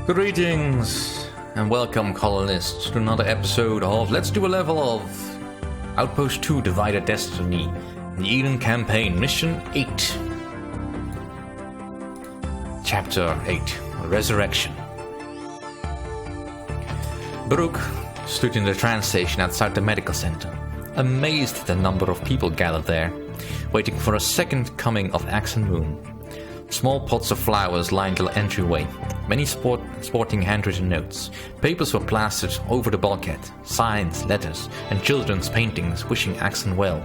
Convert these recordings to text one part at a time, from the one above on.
Greetings and welcome, Colonists, to another episode of Let's Do a Level of Outpost 2 Divided Destiny, the Eden Campaign, Mission 8. Chapter 8, Resurrection. Brooke stood in the train station outside the medical center, amazed at the number of people gathered there, waiting for a second coming of Axe and Moon. Small pots of flowers lined the entryway, many sporting handwritten notes. Papers were plastered over the bulkhead, signs, letters, and children's paintings wishing Axon well.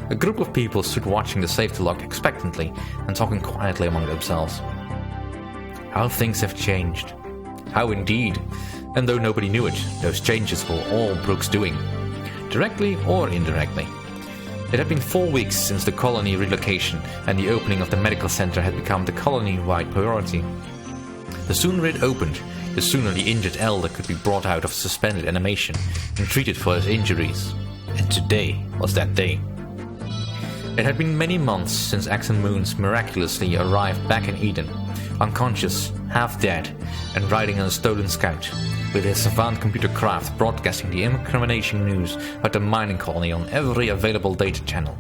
A group of people stood watching the safety lock expectantly and talking quietly among themselves. How things have changed. How indeed. And though nobody knew it, those changes were all Brooke's doing, directly or indirectly. It had been 4 weeks since the colony relocation, and the opening of the medical center had become the colony-wide priority. The sooner it opened, the sooner the injured elder could be brought out of suspended animation and treated for his injuries. And today was that day. It had been many months since Axon Moons miraculously arrived back in Eden, unconscious, half dead, and riding on a stolen scout, with his savant computer craft broadcasting the incriminating news about the mining colony on every available data channel.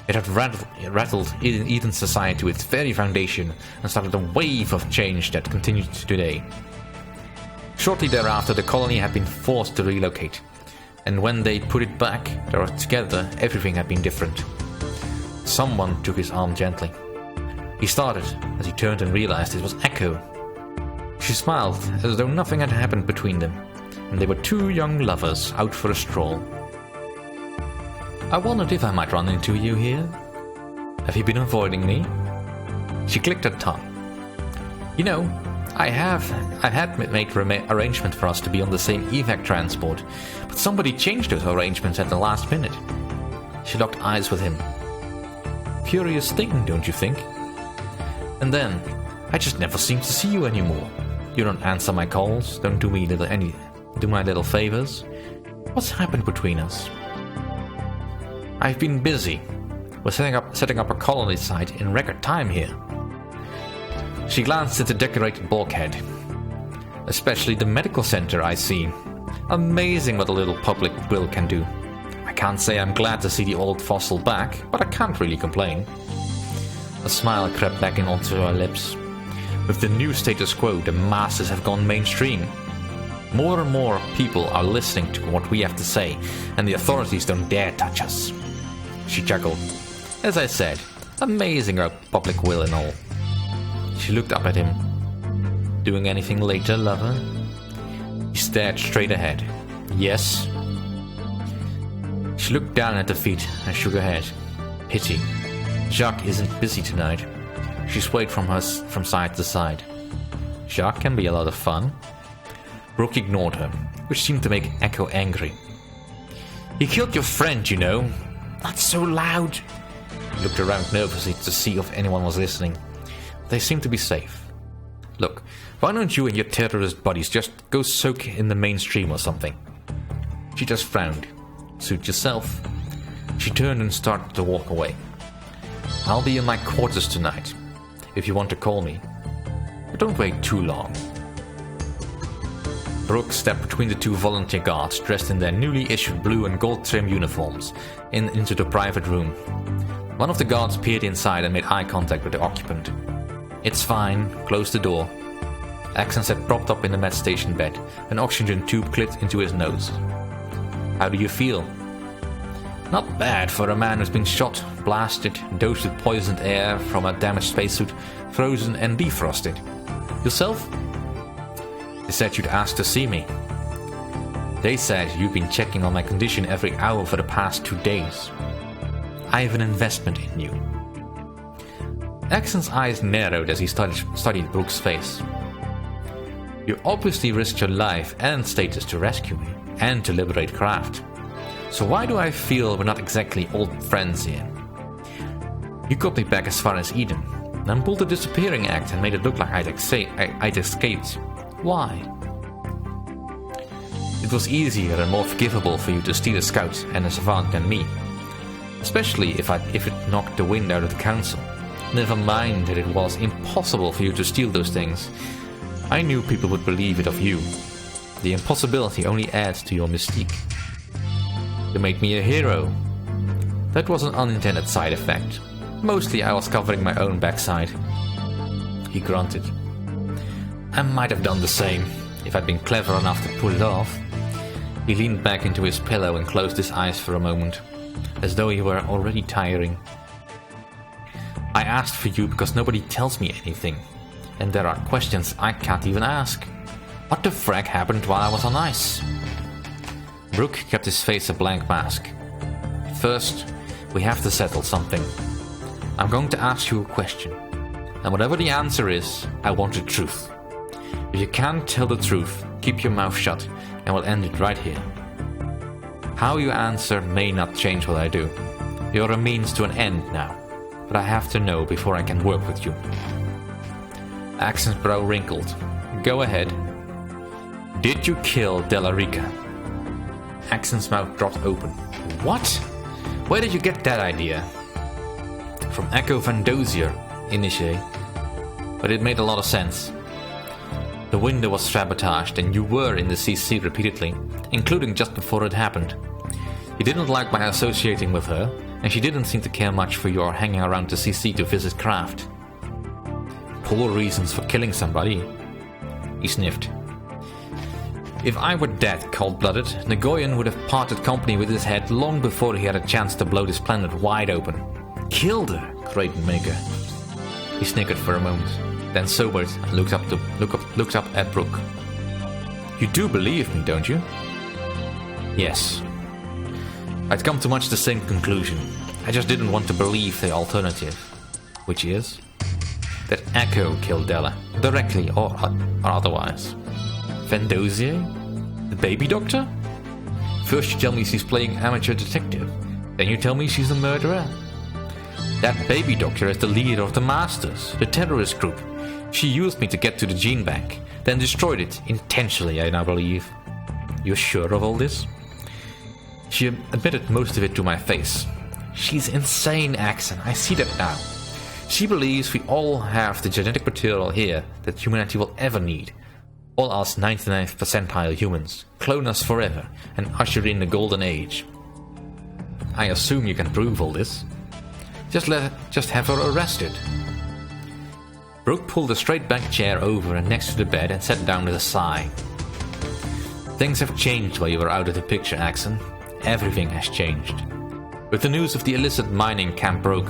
It had rattled Eden's society to its very foundation and started a wave of change that continued today. Shortly thereafter, the colony had been forced to relocate, and when they put it back together, everything had been different. Someone took his arm gently. He started as he turned and realized it was Echo. She smiled as though nothing had happened between them, and they were two young lovers out for a stroll. I wondered if I might run into you here. Have you been avoiding me? She clicked her tongue. You know, I had made arrangement for us to be on the same evac transport, but somebody changed those arrangements at the last minute. She locked eyes with him. Curious thing, don't you think? And then, I just never seem to see you anymore. You don't answer my calls, don't do my little favors. What's happened between us? I've been busy. We're setting up a colony site in record time here. She glanced at the decorated bulkhead. Especially the medical center, I see. Amazing what a little public will can do. I can't say I'm glad to see the old fossil back, but I can't really complain. A smile crept back onto her lips. With the new status quo, the masses have gone mainstream. More and more people are listening to what we have to say, and the authorities don't dare touch us. She chuckled. As I said, amazing our public will and all. She looked up at him. Doing anything later, lover? He stared straight ahead. Yes. She looked down at the feet and shook her head. Pity. Jacques isn't busy tonight. She swayed from side to side. Jacques can be a lot of fun. Brooke ignored her, which seemed to make Echo angry. He killed your friend, you know. Not so loud. He looked around nervously to see if anyone was listening. They seemed to be safe. Look, why don't you and your terrorist buddies just go soak in the mainstream or something? She just frowned. Suit yourself. She turned and started to walk away. I'll be in my quarters tonight, if you want to call me. But don't wait too long. Brooke stepped between the two volunteer guards dressed in their newly issued blue and gold trim uniforms into the private room. One of the guards peered inside and made eye contact with the occupant. It's fine, close the door. Axon sat propped up in the med station bed, an oxygen tube clipped into his nose. How do you feel? Not bad for a man who's been shot, blasted, dosed with poisoned air from a damaged spacesuit, frozen and defrosted. Yourself? They said you'd asked to see me. They said you've been checking on my condition every hour for the past 2 days. I have an investment in you. Axon's eyes narrowed as he studied Brooke's face. You obviously risked your life and status to rescue me, and to liberate Kraft. So why do I feel we're not exactly old friends here? You got me back as far as Eden, then pulled the disappearing act and made it look like I'd escaped. Why? It was easier and more forgivable for you to steal a scout and a savant than me. Especially if it knocked the wind out of the council. Never mind that it was impossible for you to steal those things. I knew people would believe it of you. The impossibility only adds to your mystique. You made me a hero. That was an unintended side effect. Mostly I was covering my own backside. He grunted. I might have done the same, if I'd been clever enough to pull it off. He leaned back into his pillow and closed his eyes for a moment, as though he were already tiring. I asked for you because nobody tells me anything, and there are questions I can't even ask. What the frack happened while I was on ice? Brooke kept his face a blank mask. First, we have to settle something. I'm going to ask you a question, and whatever the answer is, I want the truth. If you can't tell the truth, keep your mouth shut, and we'll end it right here. How you answer may not change what I do. You're a means to an end now, but I have to know before I can work with you. Axon's brow wrinkled. Go ahead. Did you kill Della Rica? Axon's mouth dropped open. What? Where did you get that idea? From Echo Van Dozier, initially. But it made a lot of sense. The window was sabotaged and you were in the CC repeatedly, including just before it happened. You didn't like my associating with her, and she didn't seem to care much for your hanging around the CC to visit Kraft. Poor reasons for killing somebody. He sniffed. If I were that cold-blooded, Nagoyan would have parted company with his head long before he had a chance to blow this planet wide open. Killed her, Creighton Maker. He snickered for a moment, then sobered and looked up at Brooke. You do believe me, don't you? Yes. I'd come to much the same conclusion. I just didn't want to believe the alternative. Which is? That Echo killed Della, directly or otherwise. Van Dozier? The baby doctor? First you tell me she's playing amateur detective, then you tell me she's a murderer. That baby doctor is the leader of the Masters, the terrorist group. She used me to get to the gene bank, then destroyed it, intentionally I now believe. You're sure of all this? She admitted most of it to my face. She's insane, Axon, I see that now. She believes we all have the genetic material here that humanity will ever need. All us 99th percentile humans, clone us forever, and usher in the golden age. I assume you can prove all this. Just have her arrested. Brooke pulled a straight back chair over and next to the bed and sat down with a sigh. Things have changed while you were out of the picture, Axon. Everything has changed. With the news of the illicit mining camp broke,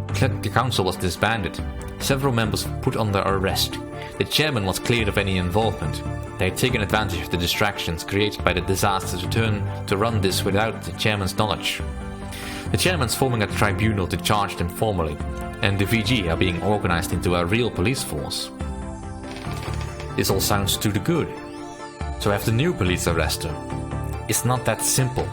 the council was disbanded. Several members put under arrest. The chairman was cleared of any involvement. They had taken advantage of the distractions created by the disaster to run this without the chairman's knowledge. The chairman's forming a tribunal to charge them formally, and the VG are being organized into a real police force. This all sounds too good. So have the new police arrest her. It's not that simple.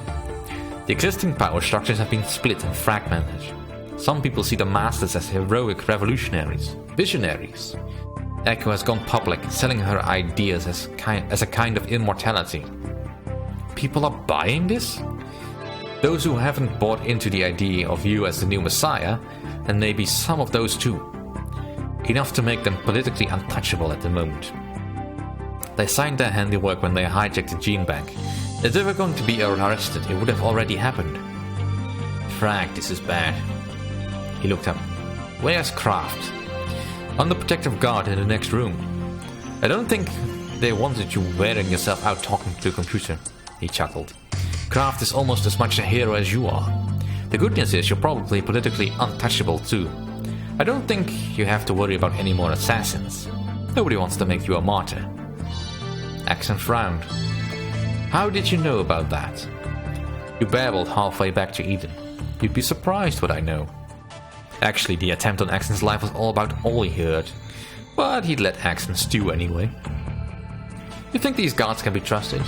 The existing power structures have been split and fragmented. Some people see the Masters as heroic revolutionaries, visionaries. Echo has gone public, selling her ideas as a kind of immortality. People are buying this? Those who haven't bought into the idea of you as the new messiah, and maybe some of those too. Enough to make them politically untouchable at the moment. They signed their handiwork when they hijacked the gene bank. If they were going to be arrested, it would have already happened. Frag, this is bad. He looked up. Where's Kraft? On the protective guard in the next room. I don't think they wanted you wearing yourself out talking to a computer. He chuckled. Kraft is almost as much a hero as you are. The good news is you're probably politically untouchable too. I don't think you have to worry about any more assassins. Nobody wants to make you a martyr. Axon frowned. How did you know about that? You babbled halfway back to Eden. You'd be surprised what I know. Actually, the attempt on Axon's life was all about all he heard, but he'd let Axon stew anyway. You think these guards can be trusted?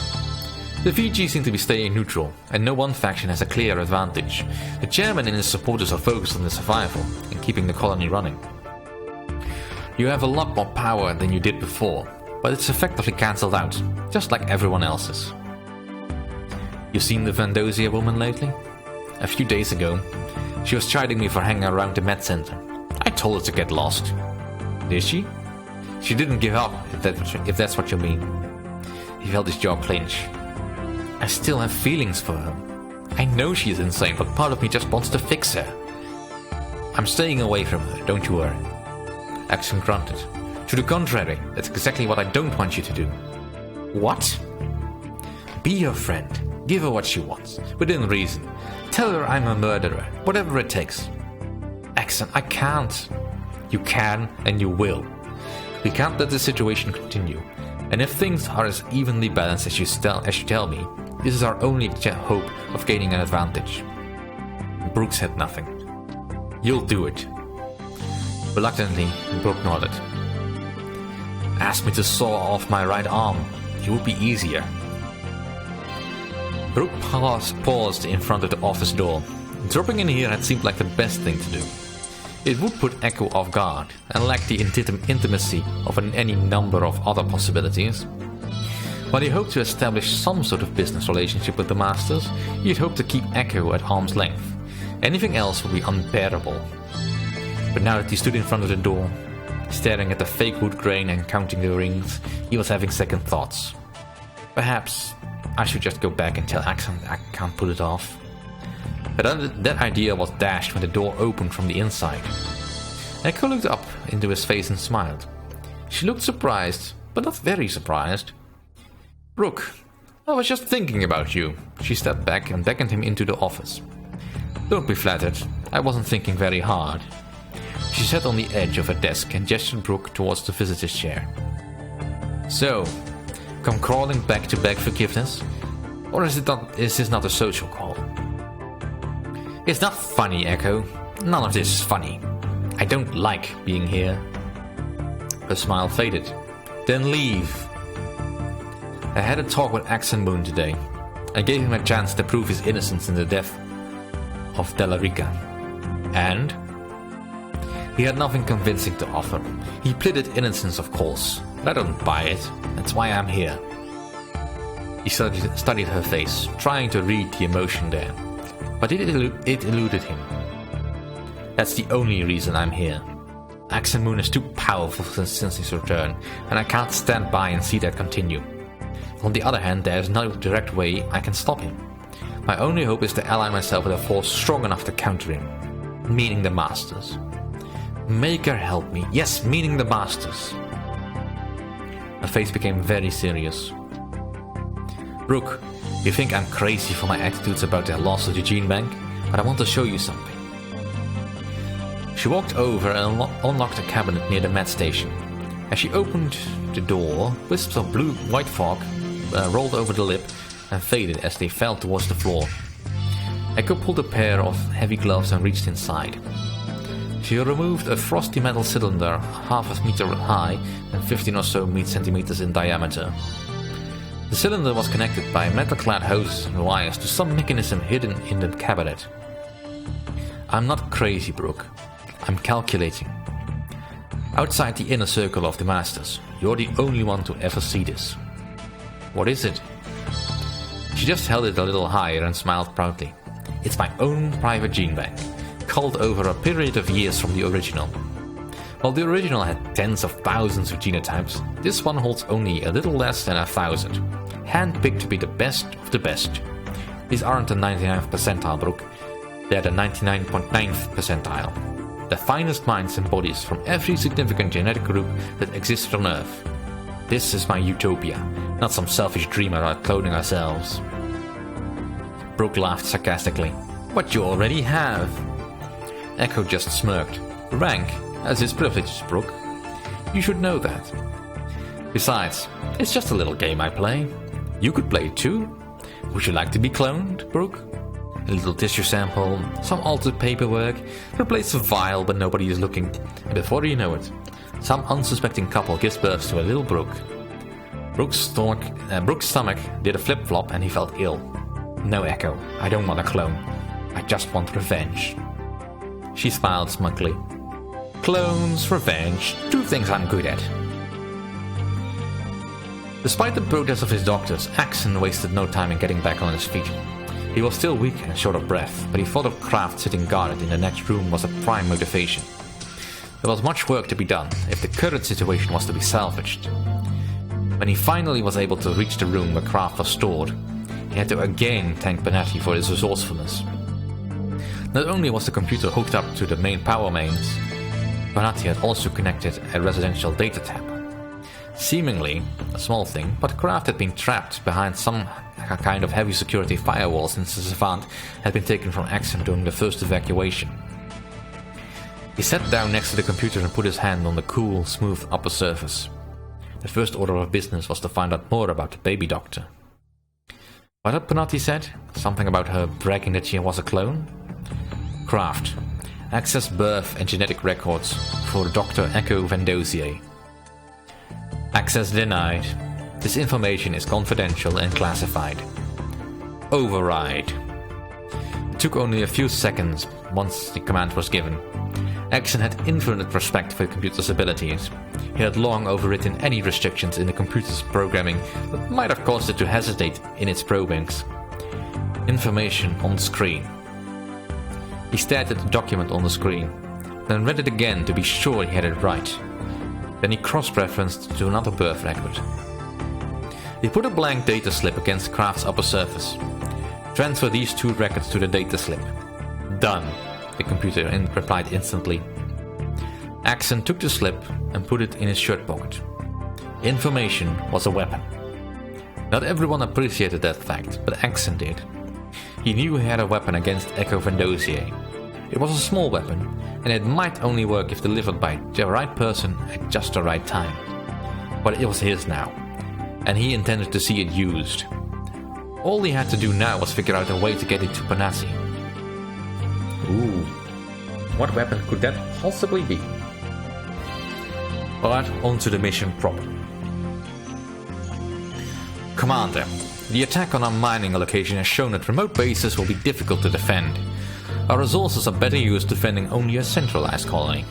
The VG seem to be staying neutral, and no one faction has a clear advantage. The chairman and his supporters are focused on the survival and keeping the colony running. You have a lot more power than you did before, but it's effectively cancelled out, just like everyone else's. You seen the Van Dozier woman lately? A few days ago, she was chiding me for hanging around the med center. I told her to get lost. Did she? She didn't give up, if that's what you mean. He felt his jaw clench. I still have feelings for her. I know she is insane, but part of me just wants to fix her. I'm staying away from her, don't you worry. Axon grunted. To the contrary, that's exactly what I don't want you to do. What? Be her friend. Give her what she wants, within reason. Tell her I'm a murderer, whatever it takes. Axon, I can't. You can, and you will. We can't let the situation continue. And if things are as evenly balanced as you tell me, this is our only hope of gaining an advantage. Brooke said nothing. You'll do it. Reluctantly, Brooke nodded. Ask me to saw off my right arm. It would be easier. Brooke paused in front of the office door. Dropping in here had seemed like the best thing to do. It would put Echo off guard and lack the intimacy of any number of other possibilities. While he hoped to establish some sort of business relationship with the Masters, he had hoped to keep Echo at arm's length. Anything else would be unbearable. But now that he stood in front of the door, staring at the fake wood grain and counting the rings, he was having second thoughts. Perhaps I should just go back and tell Axon I can't pull it off. But that idea was dashed when the door opened from the inside. Echo looked up into his face and smiled. She looked surprised, but not very surprised. Brooke, I was just thinking about you. She stepped back and beckoned him into the office. Don't be flattered, I wasn't thinking very hard. She sat on the edge of her desk and gestured Brooke towards the visitor's chair. So, come crawling back to beg forgiveness? Or is this not a social call? It's not funny, Echo. None of this is funny. I don't like being here. Her smile faded. Then leave. I had a talk with Axon Moon today. I gave him a chance to prove his innocence in the death of Delarica. And? He had nothing convincing to offer. He pleaded innocence, of course, but I don't buy it. That's why I'm here. He studied her face, trying to read the emotion there. But it eluded him. That's the only reason I'm here. Axon Moon is too powerful since his return, and I can't stand by and see that continue. On the other hand, there is no direct way I can stop him. My only hope is to ally myself with a force strong enough to counter him, meaning the Masters. Make her help me. Yes, meaning the Masters. Her face became very serious. Brooke, you think I'm crazy for my attitudes about the loss of the gene bank, but I want to show you something. She walked over and unlocked a cabinet near the med station. As she opened the door, wisps of blue-white fog rolled over the lip and faded as they fell towards the floor. Echo pulled a pair of heavy gloves and reached inside. She removed a frosty metal cylinder half a meter high and 15 or so centimeters in diameter. The cylinder was connected by metal-clad hoses and wires to some mechanism hidden in the cabinet. I'm not crazy, Brooke. I'm calculating. Outside the inner circle of the Masters, you're the only one to ever see this. What is it? She just held it a little higher and smiled proudly. It's my own private gene bank, culled over a period of years from the original. While the original had tens of thousands of genotypes, this one holds only a little less than 1,000, handpicked to be the best of the best. These aren't the 99th percentile, Brooke. They're the 99.9th percentile. The finest minds and bodies from every significant genetic group that exists on Earth. This is my utopia, not some selfish dream about cloning ourselves. Brooke laughed sarcastically. What you already have. Echo just smirked. Rank as his privileges, Brooke. You should know that. Besides, it's just a little game I play. You could play it too. Would you like to be cloned, Brooke? A little tissue sample, some altered paperwork, replace a vial when nobody is looking, and before you know it, some unsuspecting couple gives birth to a little Brooke. Brooke's stomach did a flip-flop and he felt ill. No, Echo, I don't want a clone. I just want revenge. She smiled smugly. Clones, revenge, two things I'm good at. Despite the protests of his doctors, Axon wasted no time in getting back on his feet. He was still weak and short of breath, but he thought of Kraft sitting guarded in the next room was a prime motivation. There was much work to be done if the current situation was to be salvaged. When he finally was able to reach the room where craft was stored, he had to again thank Bonatti for his resourcefulness. Not only was the computer hooked up to the main power mains, Bonatti had also connected a residential data tap. Seemingly a small thing, but craft had been trapped behind some kind of heavy security firewall since the Savant had been taken from Axon during the first evacuation. He sat down next to the computer and put his hand on the cool, smooth upper surface. The first order of business was to find out more about the baby doctor. What had Bonatti said? Something about her bragging that she was a clone? Craft. Access birth and genetic records for Dr. Echo Vendosier. Access denied. This information is confidential and classified. Override. It took only a few seconds once the command was given. Axon had infinite respect for the computer's abilities. He had long overridden any restrictions in the computer's programming that might have caused it to hesitate in its probings. Information on screen. He stared at the document on the screen, then read it again to be sure he had it right. Then he cross-referenced to another birth record. He put a blank data slip against Craft's upper surface. Transfer these two records to the data slip. Done, the computer replied instantly. Axon took the slip and put it in his shirt pocket. Information was a weapon. Not everyone appreciated that fact, but Axon did. He knew he had a weapon against Echo Vendosier. It was a small weapon, and it might only work if delivered by the right person at just the right time. But it was his now, and he intended to see it used. All he had to do now was figure out a way to get it to Bonatti. Ooh, what weapon could that possibly be? But on to the mission proper. Commander, the attack on our mining location has shown that remote bases will be difficult to defend. Our resources are better used defending only a centralized colony.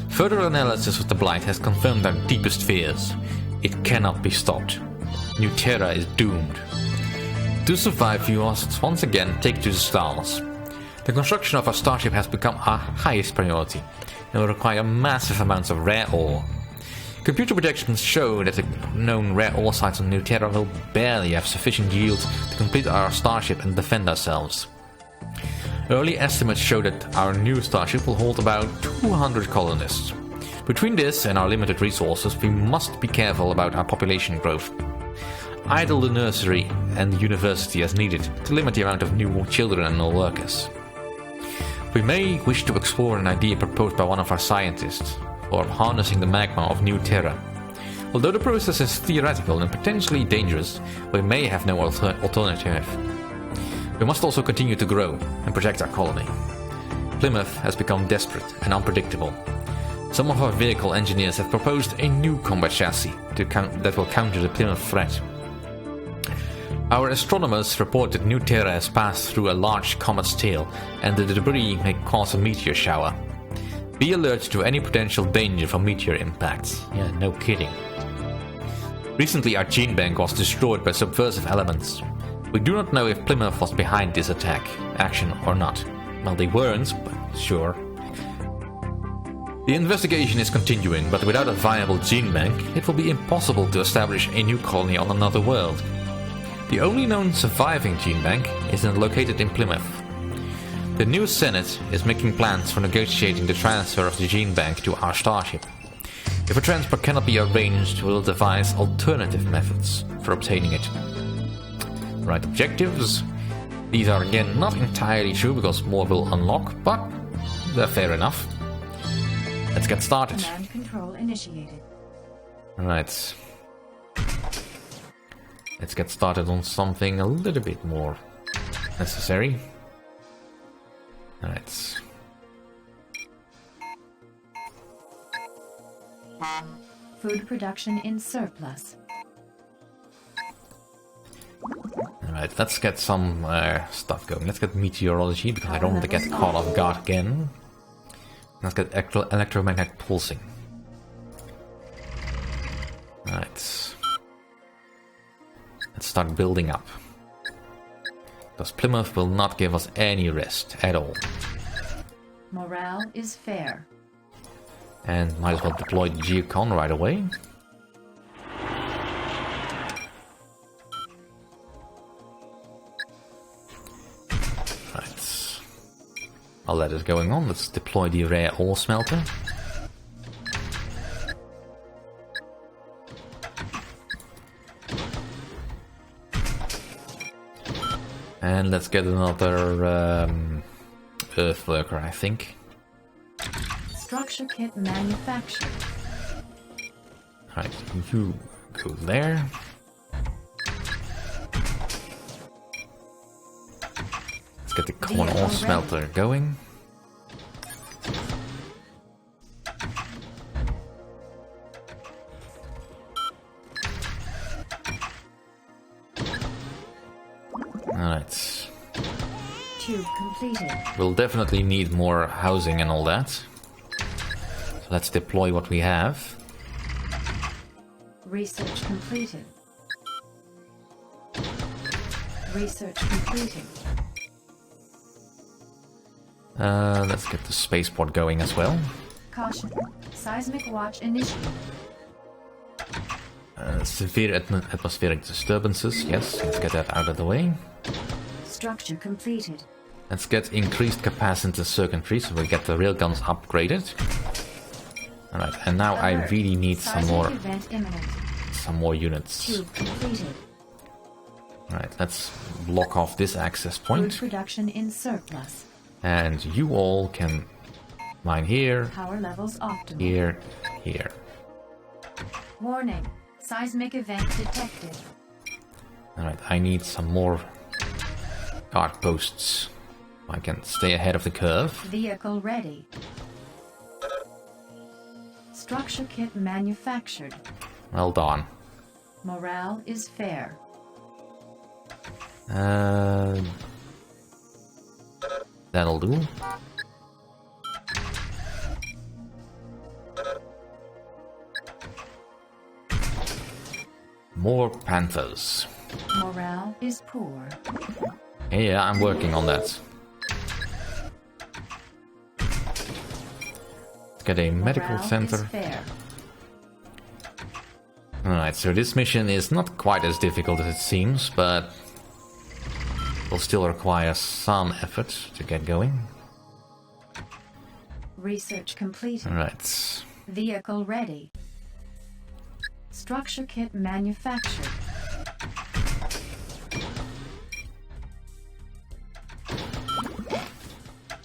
Further analysis of the Blight has confirmed our deepest fears. It cannot be stopped. New Terra is doomed. To survive, we must once again take to the stars. The construction of our starship has become our highest priority and will require massive amounts of rare ore. Computer projections show that the known rare ore sites on New Terra will barely have sufficient yield to complete our starship and defend ourselves. Early estimates show that our new starship will hold about 200 colonists. Between this and our limited resources, we must be careful about our population growth. Idle the nursery and the university as needed to limit the amount of new children and workers. We may wish to explore an idea proposed by one of our scientists, for harnessing the magma of New Terra. Although the process is theoretical and potentially dangerous, we may have no alternative. We must also continue to grow and protect our colony. Plymouth has become desperate and unpredictable. Some of our vehicle engineers have proposed a new combat chassis that will counter the Plymouth threat. Our astronomers report that New Terra has passed through a large comet's tail and the debris may cause a meteor shower. Be alert to any potential danger from meteor impacts. Yeah, no kidding. Recently our gene bank was destroyed by subversive elements. We do not know if Plymouth was behind this action or not. Well, they weren't, but sure. The investigation is continuing, but without a viable gene bank, it will be impossible to establish a new colony on another world. The only known surviving gene bank is located in Plymouth. The new Senate is making plans for negotiating the transfer of the gene bank to our starship. If a transfer cannot be arranged, we will devise alternative methods for obtaining it. Right objectives? These are again not entirely true because more will unlock, but they're fair enough. Let's get started. Command control initiated. Right. Let's get started on something a little bit more necessary. Alright. Food production in surplus. Alright, let's get some stuff going. Let's get meteorology because I don't want to get caught off guard again. Let's get electromagnetic pulsing. Alright. Let's start building up. Because Plymouth will not give us any rest at all. Morale is fair. And might as well deploy the Geocon right away. Right. While that is going on, let's deploy the rare ore smelter. And let's get another earth worker, I think. Structure kit manufactured. Right, you go there. Let's get the common ore smelter going. Alright. Tube completed. We'll definitely need more housing and all that. So let's deploy what we have. Research completed. Research completed. Let's get the spaceport going as well. Caution. Seismic watch initiated. Severe atmospheric disturbances. Yes, let's get that out of the way. Structure completed. Let's get increased capacity circuitry so we get the railguns upgraded. Alright, and now I really need some more units. Tube completed. Alright, let's block off this access point. Food production in surplus. And you all can mine here, Power levels optimal. here, here. Warning. Seismic event detected. Alright, I need some more guard posts. I can stay ahead of the curve. Vehicle ready. Structure kit manufactured. Well done. Morale is fair. That'll do. More panthers. Morale is poor. Yeah, I'm working on that. Let's get a medical Morale center. is fair. Alright, so this mission is not quite as difficult as it seems, but will still require some effort to get going. Research completed. Alright. Vehicle ready. Structure kit manufactured.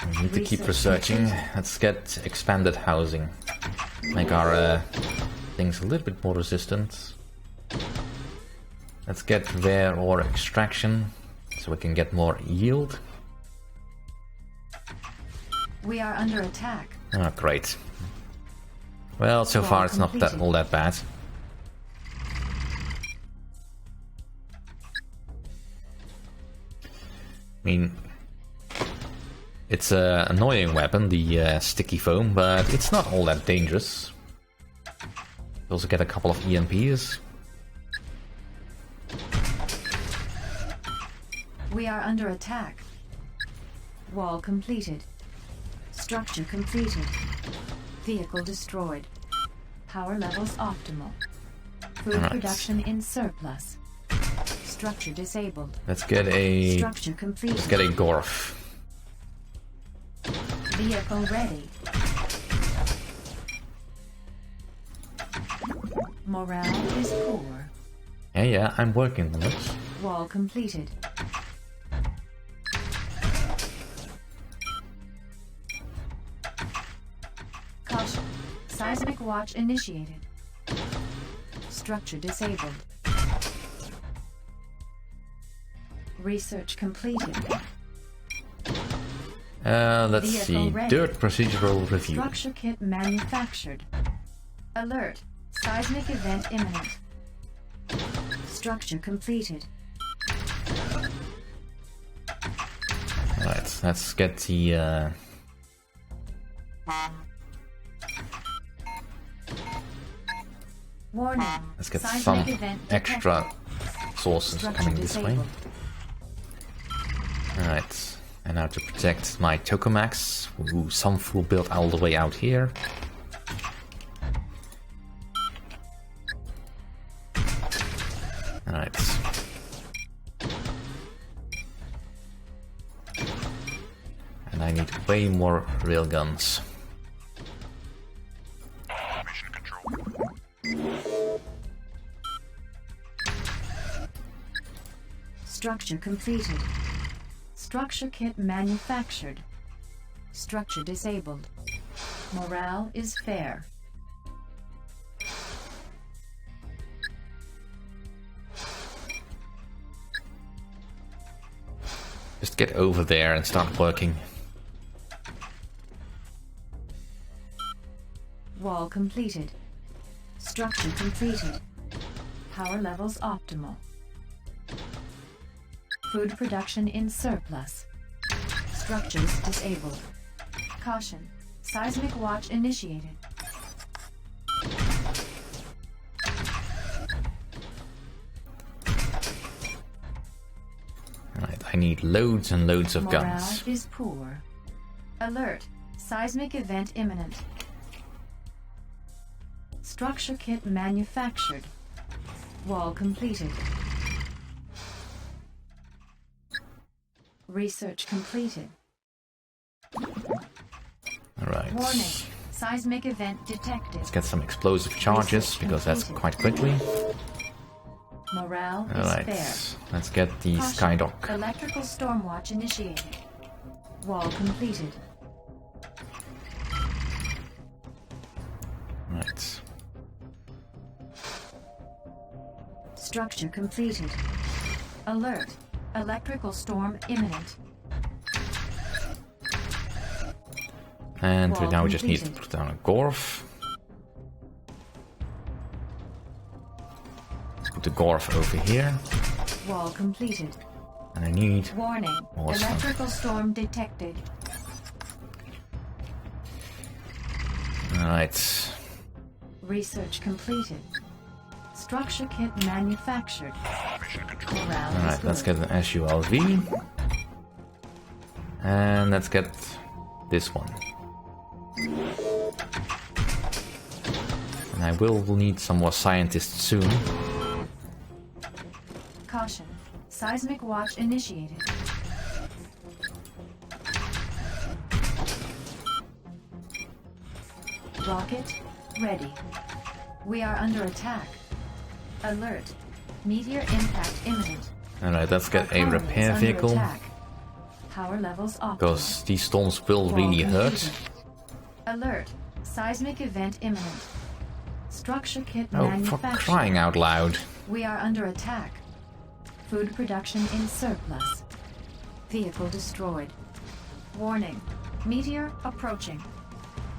We need to keep researching. Let's get expanded housing. Make our things a little bit more resistant. Let's get rare ore extraction so we can get more yield. We are under attack. Oh, great. Well, so far it's not that all that bad. I mean, it's an annoying weapon, the sticky foam, but it's not all that dangerous. We also get a couple of EMPs. We are under attack. Wall completed. Structure completed. Vehicle destroyed. Power levels optimal. Food production in surplus. Structure disabled. Let's get a Structure completed. let's get a Gorf. Vehicle ready. Morale is poor. Yeah, I'm working on it. Wall completed. Caution. Seismic watch initiated. Structure disabled. Research completed. Let's see. Vehicle ready. Dirt procedural review. Structure kit manufactured. Alert. Seismic event imminent. Structure completed. Right, let's get the Warning. let's get Seismic some event extra detected. sources Structure coming this way. disabled. Alright, and now to protect my tokamaks, who some fool built all the way out here. Alright. And I need way more railguns. Mission control. Structure completed. Structure kit manufactured. Structure disabled. Morale is fair. Just get over there and start working. Wall completed. Structure completed. Power levels optimal. Food production in surplus. Structures disabled. Caution. Seismic watch initiated. Alright, I need loads and loads of Morale guns. is poor. Alert. Seismic event imminent. Structure kit manufactured. Wall completed. Research completed. Alright. Warning. Seismic event detected. Let's get some explosive charges, because that's quite quickly. Morale is Alright. fair. Let's get the Caution. Skydock. Electrical stormwatch initiated. Wall completed. Right. Structure completed. Alert. Electrical storm imminent. And Wall now we just need to completed. put down a Gorf. Put the Gorf over here. Wall completed. And I need... Warning. Awesome. Electrical storm detected. Alright. Research completed. Structure kit manufactured. Mission control. Morale is Alright, let's good. get an SULV. And let's get this one. And I will need some more scientists soon. Caution. Seismic watch initiated. Rocket ready. We are under attack. Alert. Meteor impact imminent. Alright, let's get a Colony is repair under vehicle. attack. Power levels optimal. Because these storms will Wall really hurt. completed. Alert. Seismic event imminent. Structure kit Oh, for manufactured. crying out loud. We are under attack. Food production in surplus. Vehicle destroyed. Warning. Meteor approaching.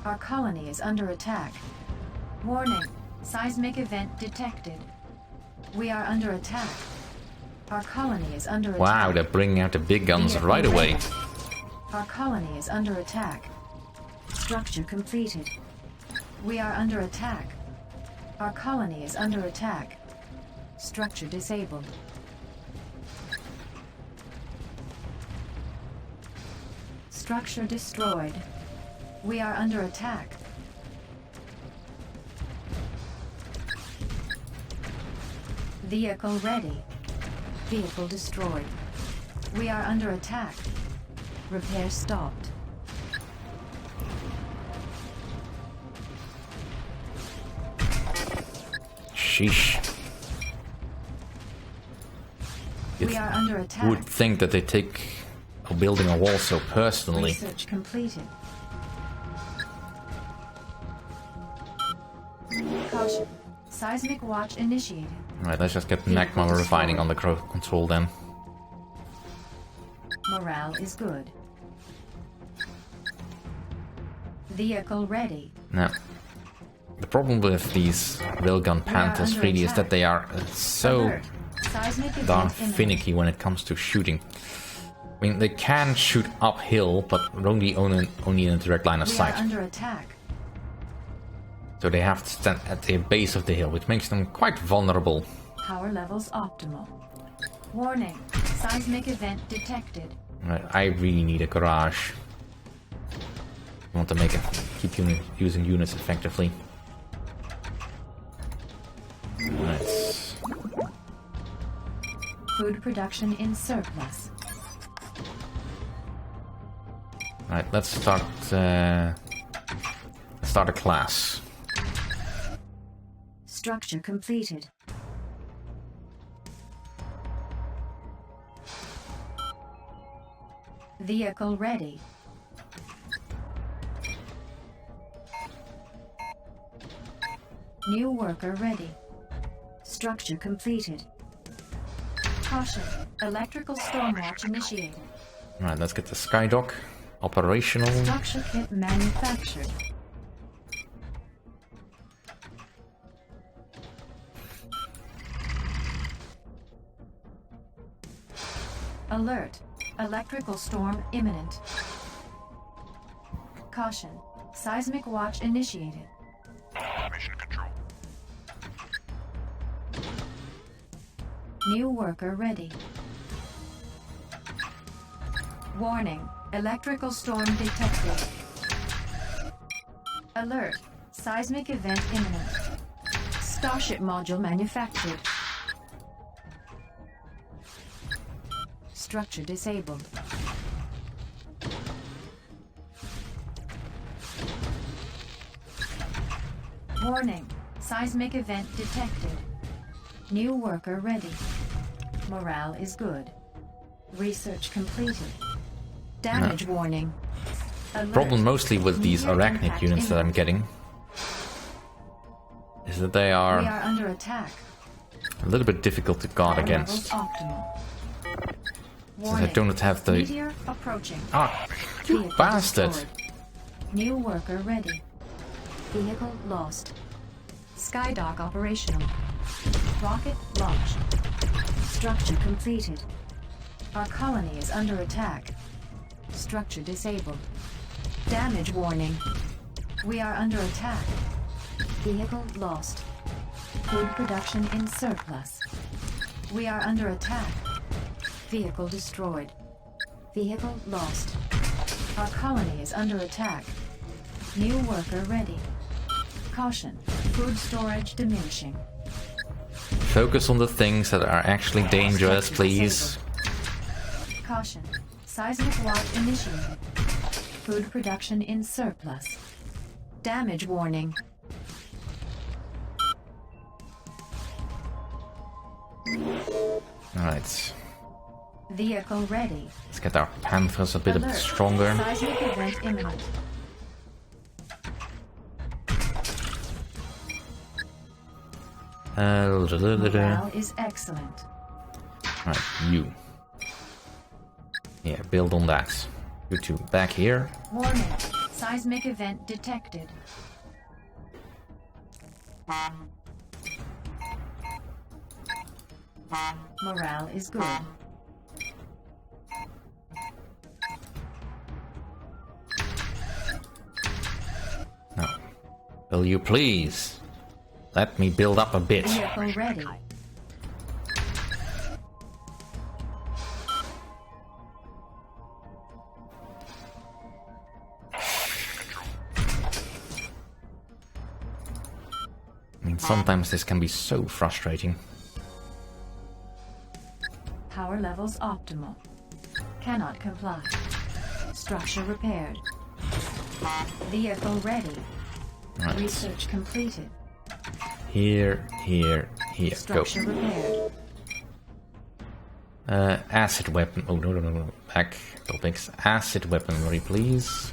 Our colony is under attack. Warning. Seismic event detected. We are under attack. Our colony is under attack. Wow, they're bringing out the big guns Vehicle right away. ready. Our colony is under attack. Structure completed. We are under attack. Our colony is under attack. Structure disabled. Structure destroyed. We are under attack. Vehicle ready. Vehicle destroyed. We are under attack. Repair stopped. Sheesh. We are under attack. Would think that they take building a wall so personally. Research completed. Caution. Seismic watch initiated. Alright, let's just get Vehicle magma refining destroyed. under control then. Morale is good. Vehicle ready. Now, the problem with these railgun Panthers under really is that attack. they are so Alert. Seismic event darn imminent. finicky when it comes to shooting. I mean, they can shoot uphill, but only in a direct line of We are sight. under attack. So they have to stand at the base of the hill, which makes them quite vulnerable. Power levels optimal. Warning. Seismic event detected. Right, I really need a garage. I want to keep using units effectively. Right. Food production in surplus. Right, let's start a class. Structure completed. Vehicle ready. New worker ready. Structure completed. Caution. Electrical stormwatch initiated. Right, let's get the Skydock operational. Structure kit manufactured. Alert. Electrical storm imminent. Caution. Seismic watch initiated. Mission control. New worker ready. Warning. Electrical storm detected. Alert. Seismic event imminent. Starship module manufactured. Structure disabled. Warning. Seismic event detected. New worker ready. Morale is good. Research completed. Damage warning. Alert. Problem mostly with these Meteor arachnid impact units that I'm imminent. getting is that they We are are under attack. a little bit difficult to guard Power against. levels optimal. Since I don't have the... Meteor approaching. Ah, you Vehicle bastard! destroyed. New worker ready. Vehicle lost. Skydock operational. Rocket launched. Structure completed. Our colony is under attack. Structure disabled. Damage warning. We are under attack. Vehicle lost. Food production in surplus. We are under attack. Vehicle destroyed. Vehicle lost. Our colony is under attack. New worker ready. Caution. Food storage diminishing. Focus on the things that are actually dangerous, please. Caution. Seismic watch initiated. Food production in surplus. Damage warning. Alright, Vehicle ready. let's get our Panthers a bit Alert. stronger. Seismic event imminent. Morale is excellent. Alright, you. Yeah, build on that. You two, back here. Warning. Seismic event detected. Morale is good. Now, will you please let me build up a bit? Vehicle ready. I mean, sometimes this can be so frustrating. Power levels optimal. Cannot comply. Structure repaired. Vehicle ready. Right. Research completed. Here, here, here. Go. Structure repaired. Acid weapon. Oh, no. Back. Topics. Acid weaponry, please.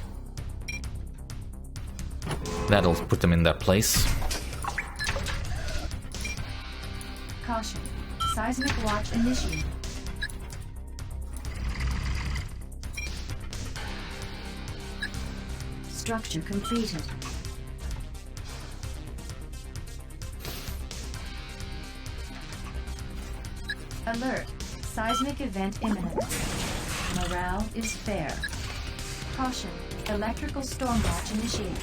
That'll put them in their place. Caution. Seismic watch initiated. Structure completed. Alert. Seismic event imminent. Morale is fair. Caution. Electrical storm watch initiated.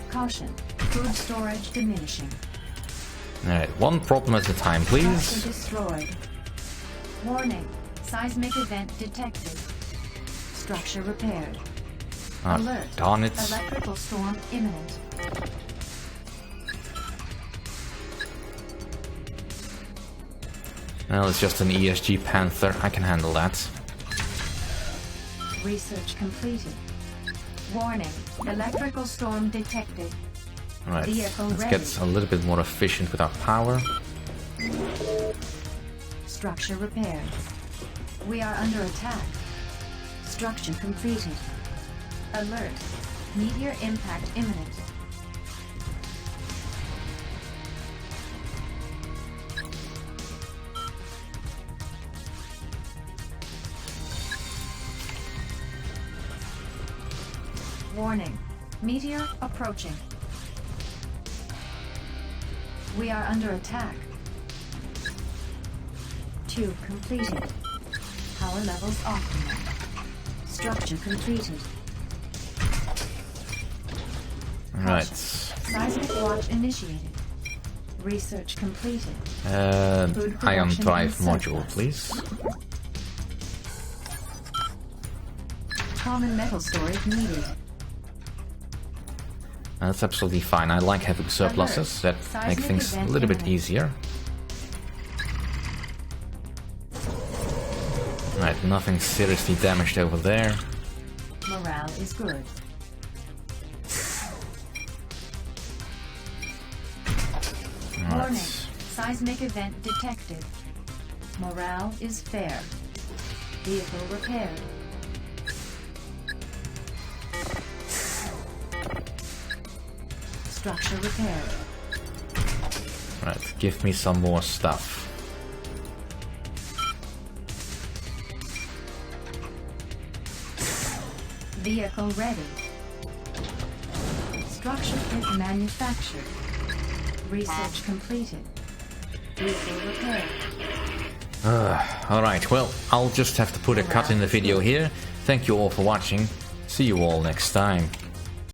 Caution. Food storage diminishing. Alright, one problem at a time, Structure please. destroyed. Warning. Seismic event detected. Structure repaired. Ah, Alert. darn it. Electrical storm imminent. Well, it's just an ESG Panther. I can handle that. Research completed. Warning, electrical storm detected. Alright, Vehicle let's ready. get a little bit more efficient with our power. Structure repaired. We are under attack. Structure completed. Alert. Meteor impact imminent. Warning. Meteor approaching. We are under attack. Tube completed. Power levels optimal. Structure completed. Alright. Seismic watch initiated. Research completed. Food Ion production drive in module, surplus. please. Common metal storage needed. That's absolutely fine. I like having surpluses. That Seismic make things a event little bit imminent. easier. Right, nothing seriously damaged over there. Morale is good. Warning. Alright. Seismic event detected. Morale is fair. Vehicle repaired. Structure repaired. Right, give me some more stuff. Vehicle ready. Structure kit manufactured. Research completed. Vehicle repaired. Alright, well, I'll just have to put a cut in the video here. Thank you all for watching. See you all next time.